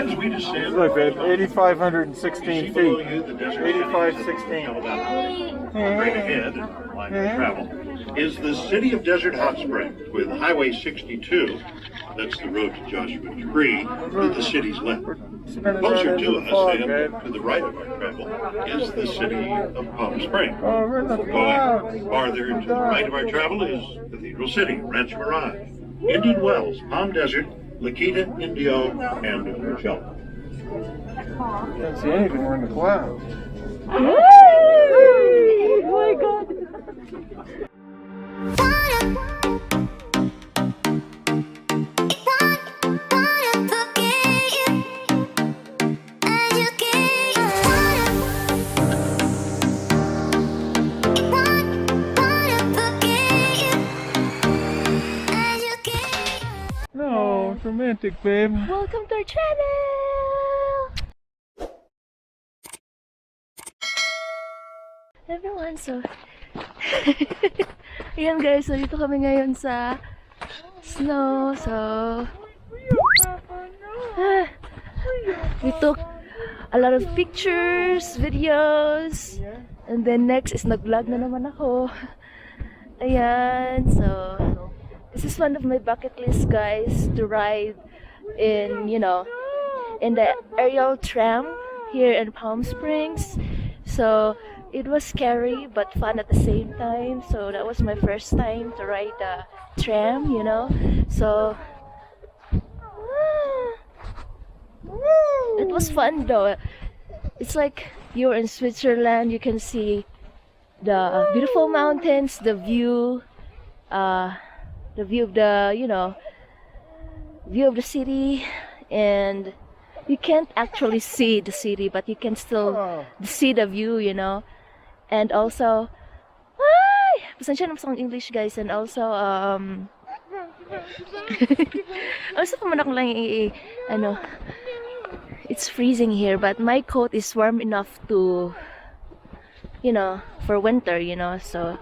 As we descend, Look, babe, 8,516 feet. 8,516. Straight ahead, line of travel, is the city of Desert Hot Springs with Highway 62. That's the road to Joshua Tree, to the city's left. Closer to us and to the right of our travel is the city of Palm Springs. Going farther to the right of our travel is Cathedral City, Ranch Mirage, Indian Wells, Palm Desert, La Quinta, Indio, and Coachella. Can't see anything, we're in the clouds. Oh my god! No, it's romantic, babe. Welcome to our channel! Everyone, so ayan guys, so dito kami ngayon sa snow, so we took a lot of pictures, videos, and then next is nag-vlog na naman ako. Ayan, so this is one of my bucket list, guys, to ride in, you know, in the aerial tram here in Palm Springs. So it was scary but fun at the same time. So that was my first time to ride the tram, you know. So it was fun though. It's like you're in Switzerland. You can see the beautiful mountains, the view of the, you know, view of the city, and you can't actually see the city, but you can still see the view, you know. And also, pasensya naman sa English, guys. And also, also pumanak lang ano, it's freezing here, but my coat is warm enough to, you know, for winter, you know. So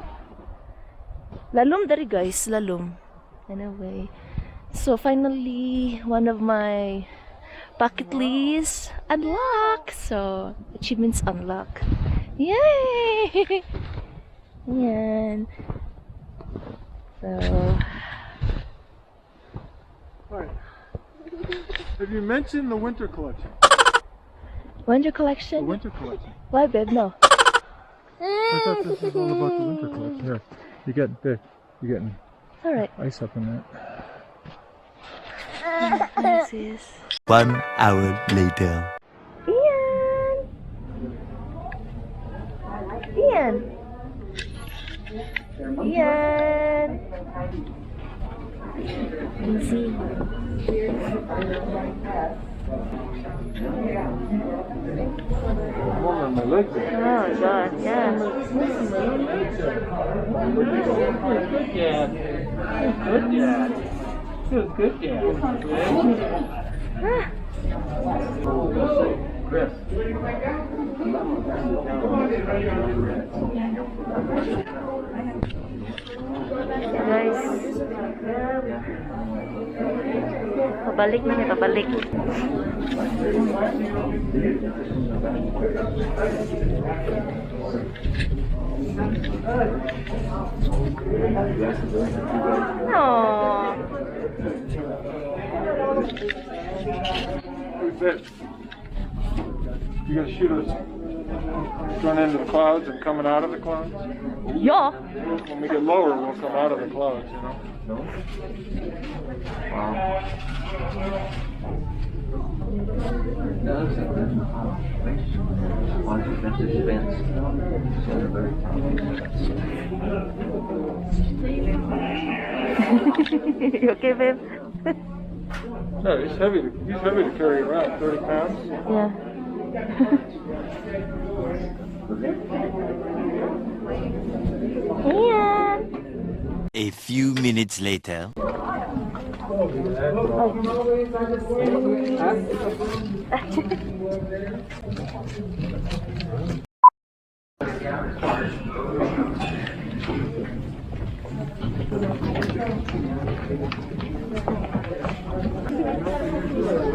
lalom dari, guys, lalom. Anyway, so finally one of my bucket lists unlocked. So achievements unlocked. Yay! Yan. So Alright. Have you mentioned the winter collection? winter collection? The winter collection. Why, babe? No. I thought this was all about the winter collection. Here, you're getting Alright. ice up in that. This is 1 hour later. Ian! Easy. On my legs. Oh god, yeah. Good, yeah. Good, yeah. Chris. Guys, pabalik na niya, pabalik. Aww. You gonna shoot us running into the clouds and coming out of the clouds? Yeah. When we get lower, we'll come out of the clouds, you know? Wow. You okay, babe? No, he's heavy to carry around, 30 pounds. Yeah. A few minutes later.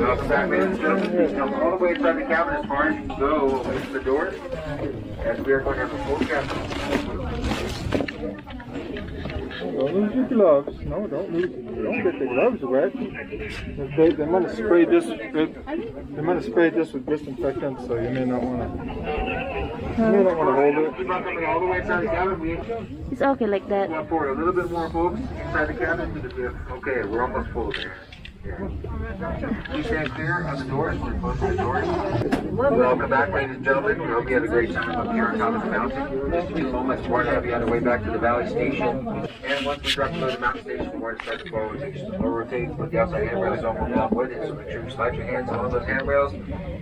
Welcome back, ladies and gentlemen. Please come all the way inside the cabin as far as you can go away from the doors, as we are going to have a full cabin. Don't lose your gloves. No, don't get the gloves wet. They might have sprayed this. They might have sprayed this with disinfectant, so you may not want to. You may not want to hold it. Keep on coming all the way inside the cabin. We It's okay like that. want for a little bit more, folks, inside the cabin. Okay, we're almost full there. Please stand clear on the doors. We're close to the doors. Welcome back, ladies and gentlemen. We hope you had a great time up here on top of the mountain. Just a few moments, we're going to have you on the way back to the valley station. And once we drop below the mountain station, we're going to start the forward rotation. Slow rotate, put the outside handrail is almost block wood, and so make sure you slide your hands on one of those handrails,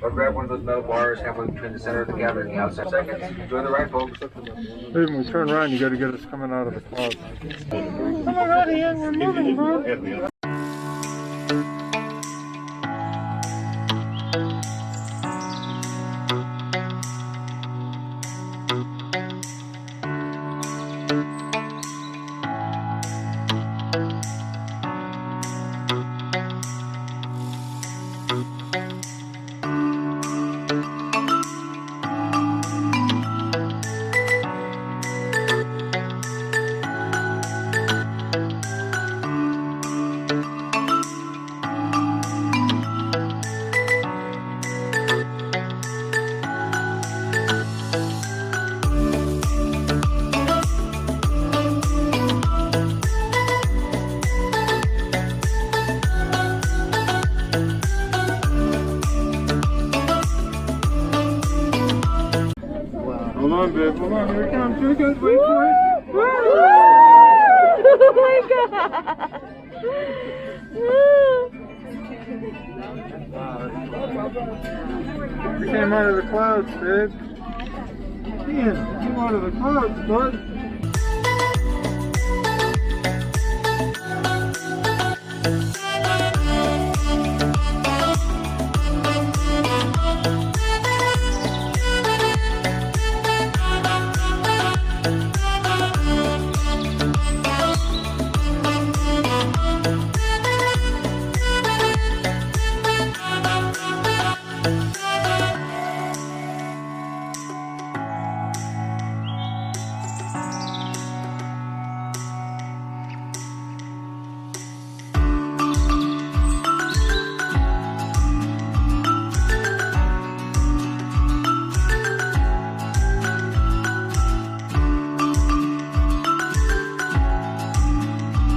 or grab one of those metal bars halfway between the center of the cabin and the outside seconds. Enjoy the ride, folks. When we turn around, you got to get us coming out of the clouds. Come on out of here, we're moving, bro. Hold on, babe. Hold on. Here it comes. Here it comes. Wait for it. Oh my god! You came out of the clouds, babe. Man, you came out of the clouds, bud.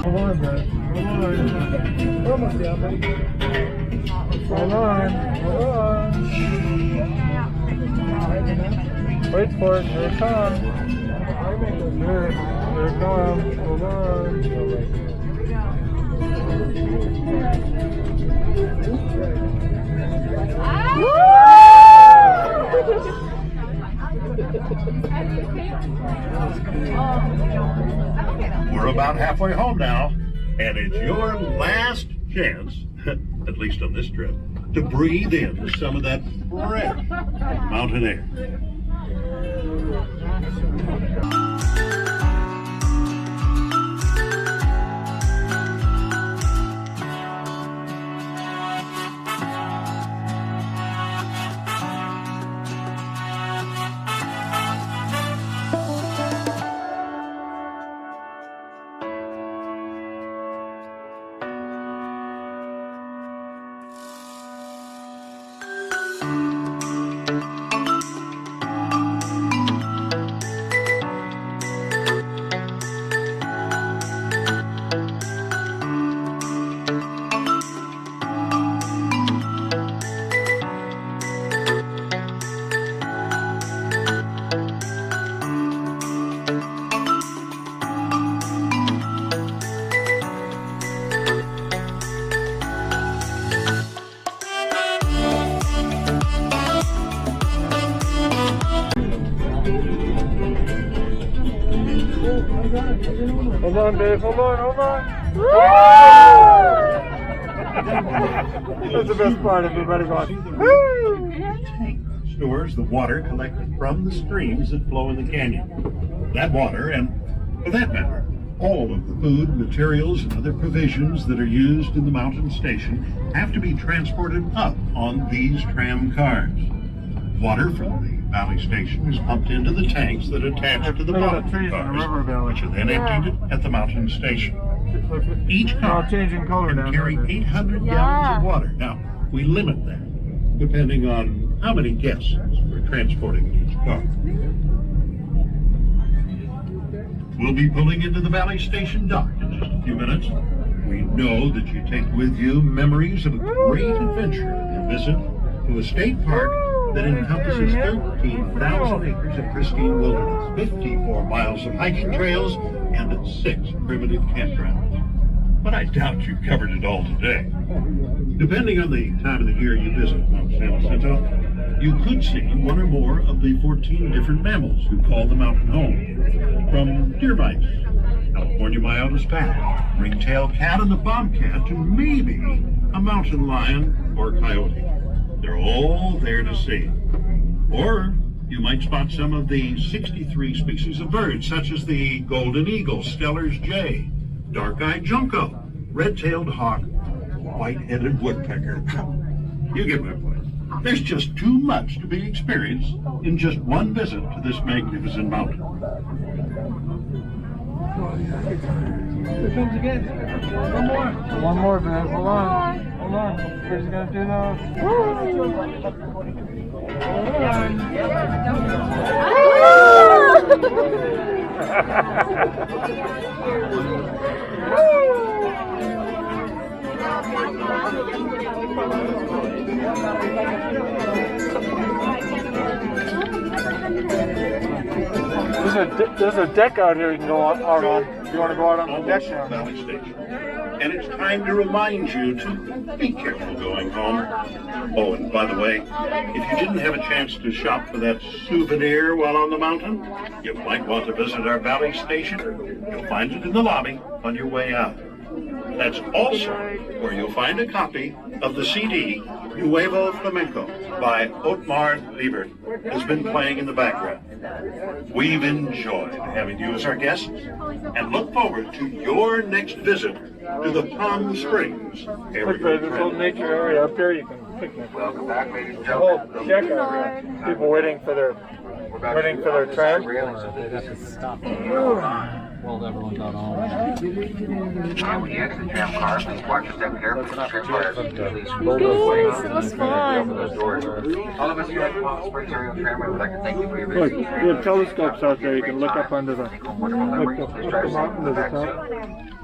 Hold on, guys. Hold on. Almost down, buddy. Hold on. Hold on. Wait for it. Here it comes. Here it comes. Hold on. We're about halfway home now, and it's your last chance, at least on this trip, to breathe in some of that fresh mountain air. Hold on, Dave. Hold on. Hold on. That's the best part. Everybody going. Woo! Stores the water collected from the streams that flow in the canyon. That water, and for that matter, All of the food, materials, and other provisions that are used in the mountain station have to be transported up on these tram cars. Water from the valley station is pumped into the tanks that attach to the Look at the bottom trees in the river cars, valley. which are then emptied at the mountain station. Each They're all car changing color can now. carry aren't they? 800 Yeah. gallons of water. Now, we limit that depending on how many guests we're transporting in each car. We'll be pulling into the Valley Station dock in just a few minutes. We know that you take with you memories of a great adventure in your visit to a state park that encompasses 13,000 acres of pristine wilderness, 54 miles of hiking trails, and 6 primitive campgrounds. But I doubt you covered it all today. Depending on the time of the year you visit Mount San Jacinto, you could see one or more of the 14 different mammals who call the mountain home. From deer mice, California myotis bat, ringtail cat, and the bobcat, to maybe a mountain lion or coyote. They're all there to see. Or you might spot some of the 63 species of birds, such as the golden eagle, Steller's jay, dark-eyed junco, red-tailed hawk, white-headed woodpecker. You get my point. There's just too much to be experienced in just one visit to this magnificent mountain. Here comes again. One more, man. Hold on. Hold on. Where's he gonna do those? There's a deck out here you can go out on. If you want to go out on the deck now. Valley Station. And it's time to remind you to be careful going home. Oh, and by the way, if you didn't have a chance to shop for that souvenir while on the mountain, you might want to visit our Valley Station. You'll find it in the lobby on your way out. That's also where you'll find a copy of the CD Nuevo Flamenco by Otmar Liebert has been playing in the background. We've enjoyed having you as our guests and look forward to your next visit to the Palm Springs Look, area. there's this whole nature area up there you can picnic. Welcome back, ladies and The whole gentlemen. deck out here. People waiting for their tram. They'd have to stop while everyone got on. Now, when you exit the tram car, please watch your step carefully. The tram car is usually Guys, it was fun. those doors. All of us here at the Palm Springs Area Tramway would like to thank you for your Look, visit. we have telescopes out there. You can look up under the Wonderful memories. up the mountain to the top.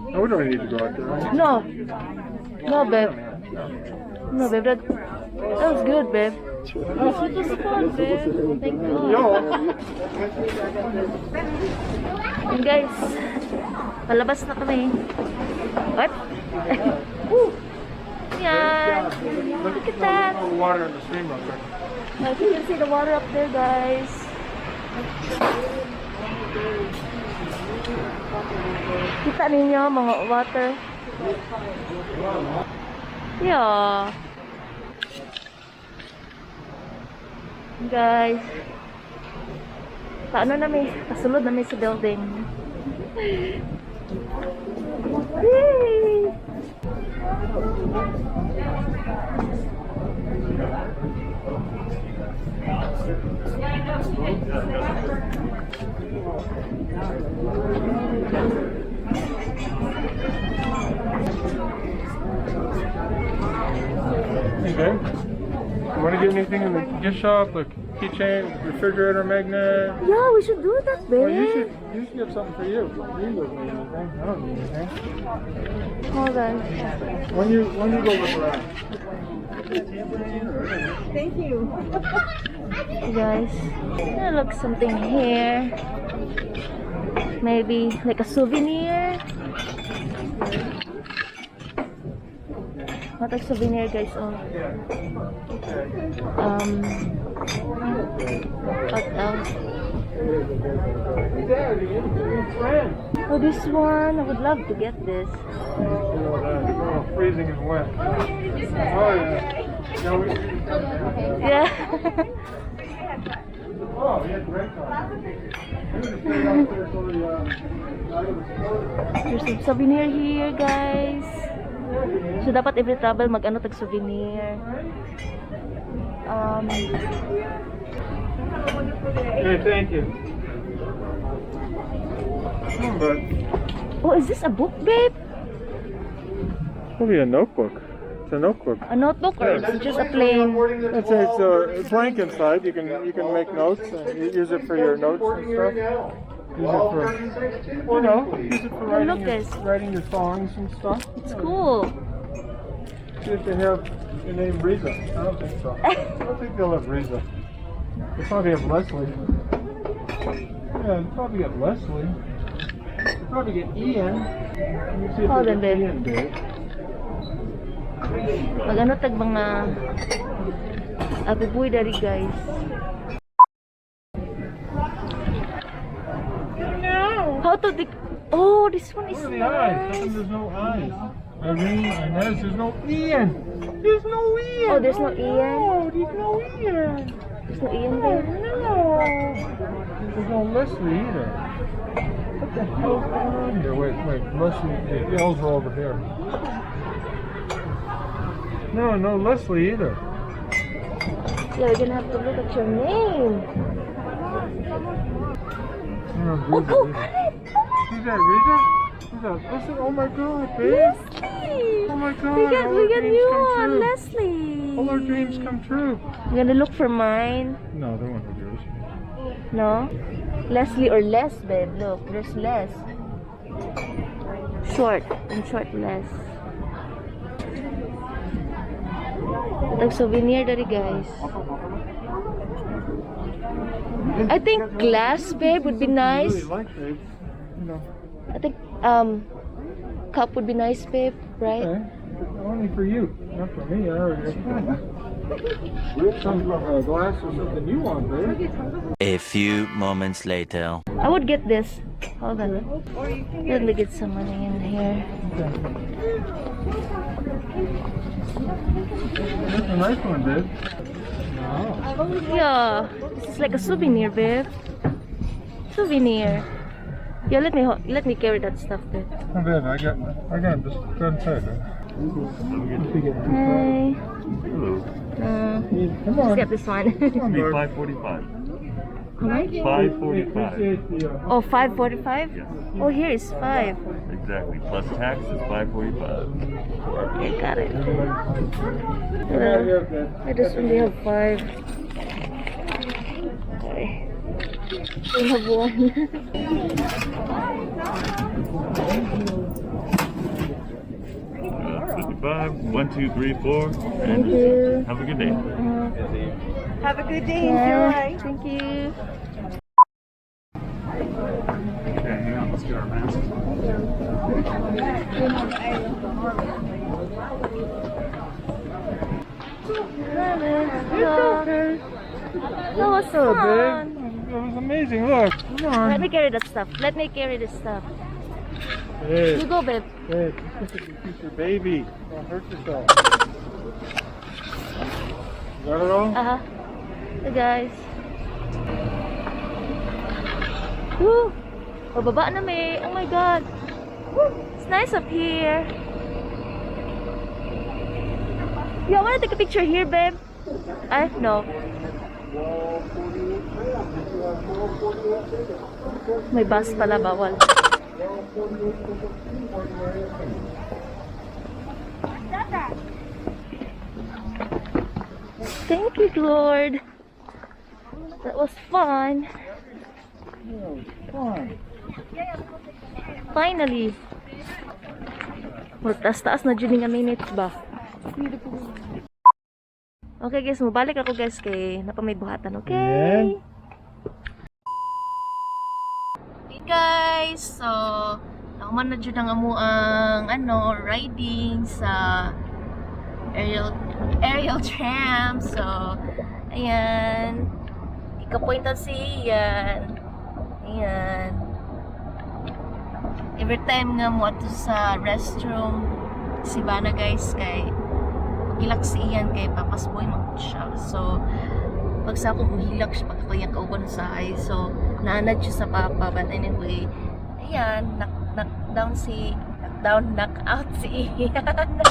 No, we don't need to go out there. Right? No. No, babe. No, babe. That was good, babe. It was fun, babe. Thank God. And guys, palabas na kami. What? Woo! Yan. Look at that. All the water in the stream up there. Like, you can see the water up there, guys. Kita ninyo mga water. Yeah. Guys. Paano namin? Kasulod namin sa building. Yay! Okay. You want to get anything in the gift shop, like keychain, refrigerator magnet? Yeah, we should do that, babe. Well, you should get something for you. You don't need anything. I don't need anything. Hold on. When you go look around. Hey guys, look something here. Maybe like a souvenir. What a souvenir, guys. Oh. What else? Oh, this one. I would love to get this. Oh, freezing is wet. Oh, yeah. Yeah. Oh, we had great time. There's some souvenir here, guys. So, dapat every travel mag-ano tag-souvenir. Hey, thank you. But Oh, is this a book, babe? probably a notebook. It's a notebook. A notebook or is it just a plain? It's a blank inside. You can make notes and use it for your notes and stuff. Use it for use it for Oh, look this. writing your songs and stuff. It's cool. See if they have your name Riza. I don't think so. I don't think they'll have Riza. They probably have Leslie. Yeah, they probably have Leslie. They probably get Ian. Let me see if Hold they on, get babe. Ian, babe. Mag-ano tag mga abubuy dari, guys. How to Oh, this one is Where are the eyes? How come nice. there's no eyes? Irene, Inez, there's no Ian. There's no Ian. Oh, there's no Ian? No, there's no Ian. There's no Ian there. No. There's no Leslie either. What the hell's going on here? Wait. Leslie, the L's are over here. No Leslie either. Yeah, we're gonna have to look at your name. No, Oh, Riza, go Riza. on it! Who's that, Riza? Who's that? Listen, oh my god, babe. Leslie! Oh my god, We got all our dreams you come on, true. Leslie! All our dreams come true. I'm gonna look for mine. No, they won't have yours. No? Leslie or Les, babe. Look, there's Les. Short. And short Les. Itag souvenir dari, guys. I think glass, babe, would be nice. Really like, babe. You know, I think cup would be nice, babe, right? okay. Only for you, not for me. I already some glass or something you want, babe. A few moments later. I would get this. Hold on. Let me get some money in here. That's a nice one, babe. No. Yeah, this is like a souvenir, babe. Souvenir. Yeah, let me carry that stuff, babe. Oh, babe, I got this. Go inside, babe. Hi. Come Let's on. get this one. Come on, babe. 545. How much? 545. Oh, 545? Yes, Oh, here is 5. exactly. Plus tax is 545. Okay, got it. Yeah, babe. I just only have 5. Sorry. I have 55. 1, 2, 3, 4. Thank And you. have a good day. Have a good day. Enjoy. Thank you. Okay, hang on, let's get our masks. That was Oh, fun. babe. That was amazing. Look. Come on. Let me carry that stuff. Let me carry this stuff. Hey, You go, babe. hey, this is your baby. Don't hurt yourself. You got it all? Uh-huh. Hey, guys. Woo! Bababa na may. Oh my God. Woo! It's nice up here. You wanna take a picture here, babe? No. May bus pala, bawal. Thank you, Lord. That was fun. Finally. Taas-taas na dyan nga minutes ba? Okay guys, mabalik ako guys kay napamay buhatan, okay? Okay guys, so nakuman na dyan ang amuang riding sa aerial tram. So, ayan. Ika-pointan si Ian. Ayan. Every time nga mo ato sa restroom si Bana guys kay ilak si Ian kay papasboy mo siya. So pag sa akong uhilak siya, pag ako yung kauban sa ay. So, naanad siya sa papa. But anyway, ayan, knock out si Ian.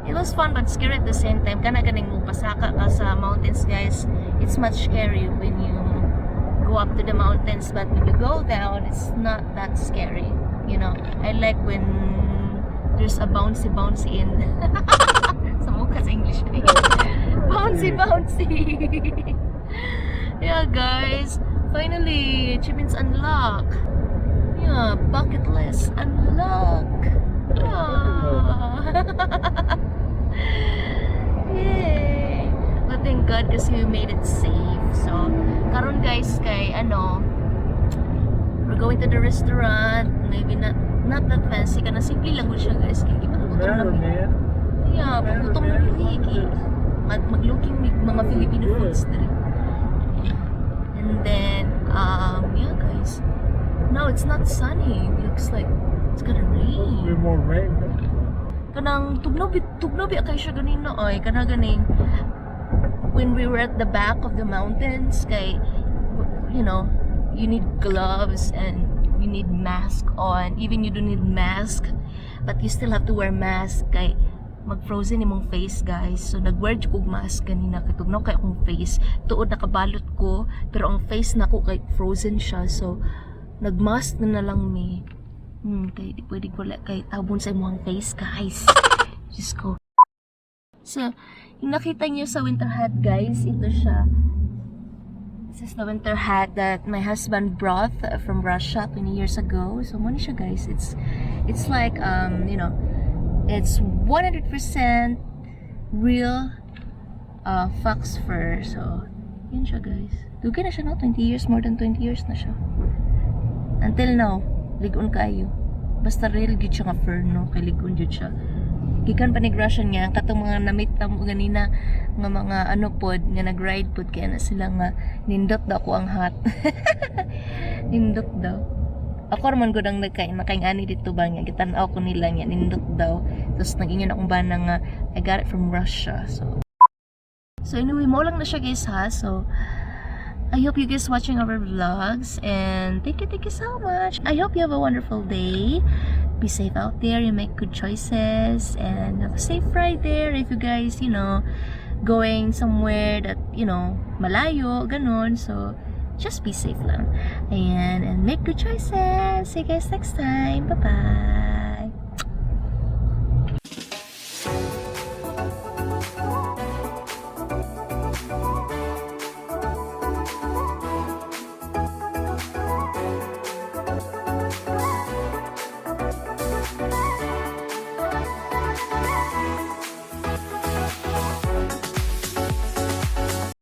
It was fun but scary at the same time. Kana ganing mo pasaka ka sa mountains, guys. It's much scary when you go up to the mountains, but when you go down, it's not that scary. You know, I like when there's a bouncy in. Sa mukha sa English. Bouncy. Yeah, guys. Finally, achievements unlock. Yeah, bucket list unlock. Yay! But thank God kasi we made it safe. So, karon guys, kay we're going to the restaurant. Maybe not that fancy. Kana simple lang siya, guys. Kaya gutom namin. Yeah, gutom namin. Maglooking mga Filipino foods dito. And then, yeah, guys. Now it's not sunny. It looks like it's gonna rain. More rain. Kanang tugnabi akay siya ganina ay kana ganing when we were at the back of the mountains kay you know you need gloves and you need mask on, even you don't need mask but you still have to wear mask kay mag-frozen imong face, guys. So nag-wear ko mask kanina kay tugnaw kay akong face tuod nakabalot ko pero ang face nako kay frozen siya, so nag-mask na lang mi. Kaya di pwede ko kay tabon sa imong face, guys. Just go. So, yung nakita niyo sa winter hat, guys, ito siya. This is the winter hat that my husband brought from Russia 20 years ago. So, money siya, guys. It's like, you know, it's 100% real fox fur. So, yun siya, guys. Dugay na siya, no? 20 years, more than 20 years na siya. Until now, ligon kayo. Basta real gid siya nga fur, no? Kay ligon gid siya. Gikan pa ni Russian nga katong mga namit mo ganina nga mga ano pod nga nag-ride pod kaya na sila nga nindot daw ko ang hat. Nindot daw. Ako man gud ang nakaing-ani dito ba nga gitan-aw ko nila nga nindot daw. Tapos nag-ingon akong bana nga I got it from Russia. So anyway, mo lang na siya, guys, ha. So I hope you guys watching our vlogs and thank you so much. I hope you have a wonderful day. Be safe out there, you make good choices and have a safe ride there if you guys, you know, going somewhere that, you know, malayo, ganon. So just be safe lang. And make good choices. See you guys next time. Bye-bye.